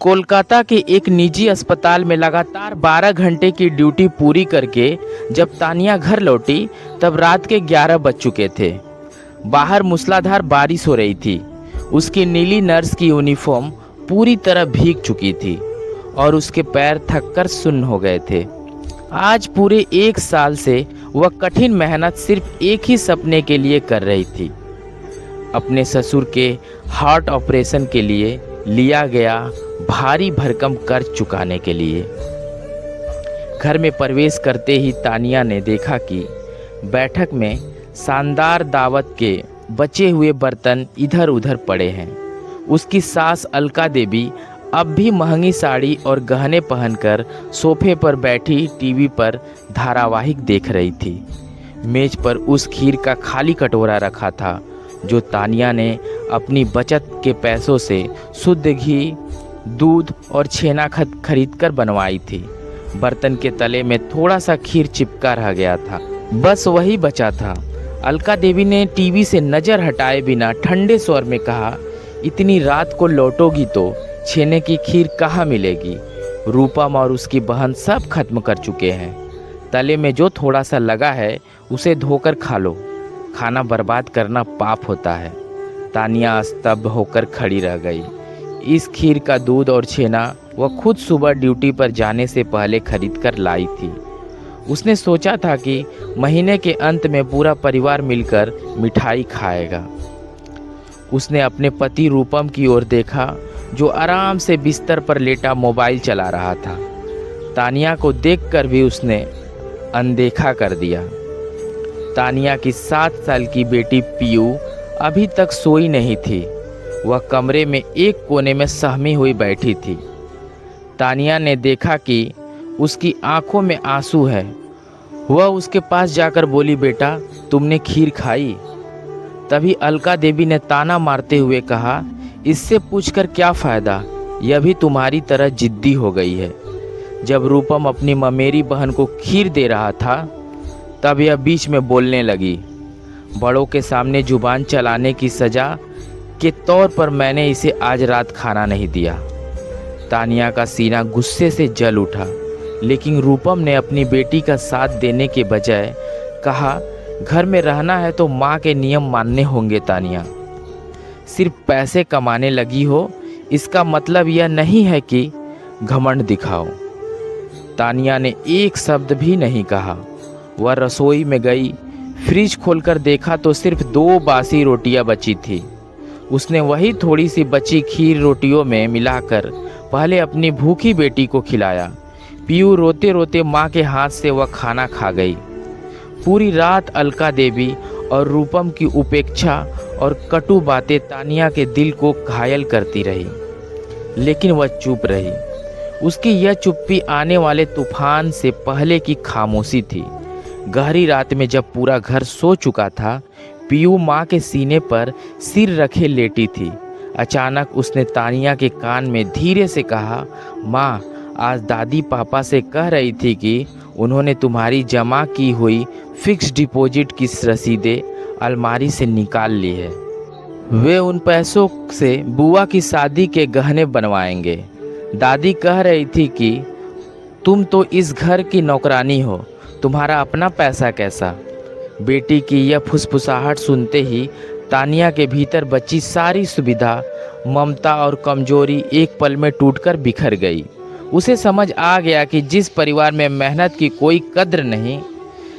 कोलकाता के एक निजी अस्पताल में लगातार 12 घंटे की ड्यूटी पूरी करके जब तानिया घर लौटी तब रात के 11 बज चुके थे। बाहर मूसलाधार बारिश हो रही थी। उसकी नीली नर्स की यूनिफॉर्म पूरी तरह भीग चुकी थी और उसके पैर थककर सुन्न हो गए थे। आज पूरे 1 साल से वह कठिन मेहनत सिर्फ एक ही सपने के लिए कर रही थी, अपने ससुर के हार्ट ऑपरेशन के लिए लिया गया भारी भरकम कर्ज चुकाने के लिए। घर में प्रवेश करते ही तानिया ने देखा कि बैठक में शानदार दावत के बचे हुए बर्तन इधर उधर पड़े हैं। उसकी सास अलका देवी अब भी महंगी साड़ी और गहने पहनकर सोफे पर बैठी टीवी पर धारावाहिक देख रही थी। मेज पर उस खीर का खाली कटोरा रखा था जो तानिया ने अपनी बचत के पैसों से शुद्ध घी, दूध और छेना खरीद कर बनवाई थी। बर्तन के तले में थोड़ा सा खीर चिपका रह गया था, बस वही बचा था। अलका देवी ने टीवी से नज़र हटाए बिना ठंडे स्वर में कहा, इतनी रात को लौटोगी तो छेने की खीर कहाँ मिलेगी? रूपम और उसकी बहन सब खत्म कर चुके हैं। तले में जो थोड़ा सा लगा है उसे धोकर खा लो। खाना बर्बाद करना पाप होता है। तानिया स्तब्ध होकर खड़ी रह गई। इस खीर का दूध और छेना वह खुद सुबह ड्यूटी पर जाने से पहले खरीद कर लाई थी। उसने सोचा था कि महीने के अंत में पूरा परिवार मिलकर मिठाई खाएगा। उसने अपने पति रूपम की ओर देखा जो आराम से बिस्तर पर लेटा मोबाइल चला रहा था। तानिया को देखकर भी उसने अनदेखा कर दिया। तानिया की 7 साल की बेटी पीयू अभी तक सोई नहीं थी। वह कमरे में एक कोने में सहमी हुई बैठी थी। तानिया ने देखा कि उसकी आंखों में आंसू है। वह उसके पास जाकर बोली, बेटा तुमने खीर खाई? तभी अलका देवी ने ताना मारते हुए कहा, इससे पूछकर क्या फ़ायदा, यह भी तुम्हारी तरह जिद्दी हो गई है। जब रूपम अपनी ममेरी बहन को खीर दे रहा था तब यह बीच में बोलने लगी, बड़ों के सामने जुबान चलाने की सज़ा के तौर पर मैंने इसे आज रात खाना नहीं दिया। तानिया का सीना गुस्से से जल उठा, लेकिन रूपम ने अपनी बेटी का साथ देने के बजाय कहा, घर में रहना है तो माँ के नियम मानने होंगे तानिया। सिर्फ पैसे कमाने लगी हो इसका मतलब यह नहीं है कि घमंड दिखाओ। तानिया ने एक शब्द भी नहीं कहा। वह रसोई में गई। फ्रिज खोलकर देखा तो सिर्फ 2 बासी रोटियां बची थी। उसने वही थोड़ी सी बची खीर रोटियों में मिलाकर पहले अपनी भूखी बेटी को खिलाया। पीयू रोते रोते माँ के हाथ से वह खाना खा गई। पूरी रात अलका देवी और रूपम की उपेक्षा और कटु बातें तानिया के दिल को घायल करती रही, लेकिन वह चुप रही। उसकी यह चुप्पी आने वाले तूफान से पहले की खामोशी थी। गहरी रात में जब पूरा घर सो चुका था, पीयू माँ के सीने पर सिर रखे लेटी थी। अचानक उसने तानिया के कान में धीरे से कहा, माँ आज दादी पापा से कह रही थी कि उन्होंने तुम्हारी जमा की हुई फिक्स डिपॉजिट की रसीदें अलमारी से निकाल ली है। वे उन पैसों से बुआ की शादी के गहने बनवाएंगे। दादी कह रही थी कि तुम तो इस घर की नौकरानी हो, तुम्हारा अपना पैसा कैसा। बेटी की यह फुसफुसाहट सुनते ही तानिया के भीतर बची सारी सुविधा, ममता और कमजोरी एक पल में टूटकर बिखर गई। उसे समझ आ गया कि जिस परिवार में मेहनत की कोई कद्र नहीं,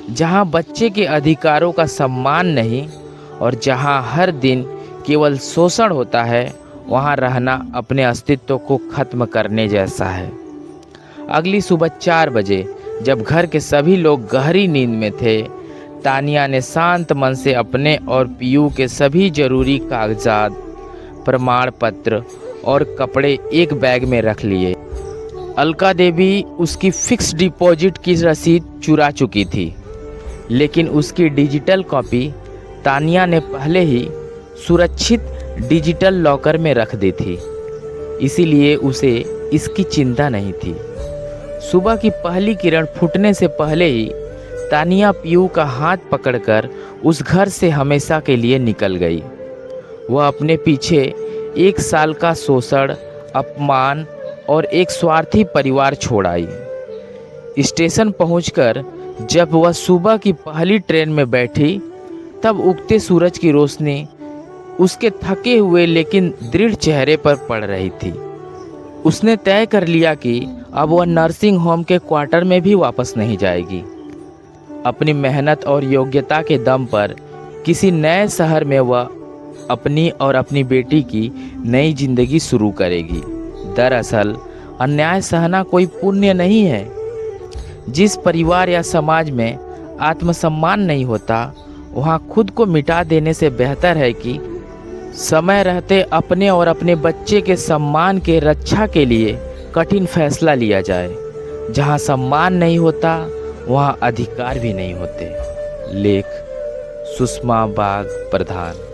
जहां बच्चे के अधिकारों का सम्मान नहीं और जहां हर दिन केवल शोषण होता है, वहां रहना अपने अस्तित्व को खत्म करने जैसा है। अगली सुबह 4 बजे जब घर के सभी लोग गहरी नींद में थे, तानिया ने शांत मन से अपने और पीयू के सभी जरूरी कागजात, प्रमाण पत्र और कपड़े एक बैग में रख लिए। अलका देवी उसकी फिक्स डिपॉजिट की रसीद चुरा चुकी थी, लेकिन उसकी डिजिटल कॉपी तानिया ने पहले ही सुरक्षित डिजिटल लॉकर में रख दी थी, इसीलिए उसे इसकी चिंता नहीं थी। सुबह की पहली किरण फूटने से पहले ही तानिया पीयू का हाथ पकड़कर उस घर से हमेशा के लिए निकल गई। वह अपने पीछे 1 साल का शोषण, अपमान और एक स्वार्थी परिवार छोड़ आई। स्टेशन पहुंचकर जब वह सुबह की पहली ट्रेन में बैठी, तब उगते सूरज की रोशनी उसके थके हुए लेकिन दृढ़ चेहरे पर पड़ रही थी। उसने तय कर लिया कि अब वह नर्सिंग होम के क्वार्टर में भी वापस नहीं जाएगी। अपनी मेहनत और योग्यता के दम पर किसी नए शहर में वह अपनी और अपनी बेटी की नई जिंदगी शुरू करेगी। दरअसल अन्याय सहना कोई पुण्य नहीं है। जिस परिवार या समाज में आत्मसम्मान नहीं होता, वहाँ खुद को मिटा देने से बेहतर है कि समय रहते अपने और अपने बच्चे के सम्मान के रक्षा के लिए कठिन फैसला लिया जाए। जहाँ सम्मान नहीं होता, वहाँ अधिकार भी नहीं होते। लेख सुषमा बाग प्रधान।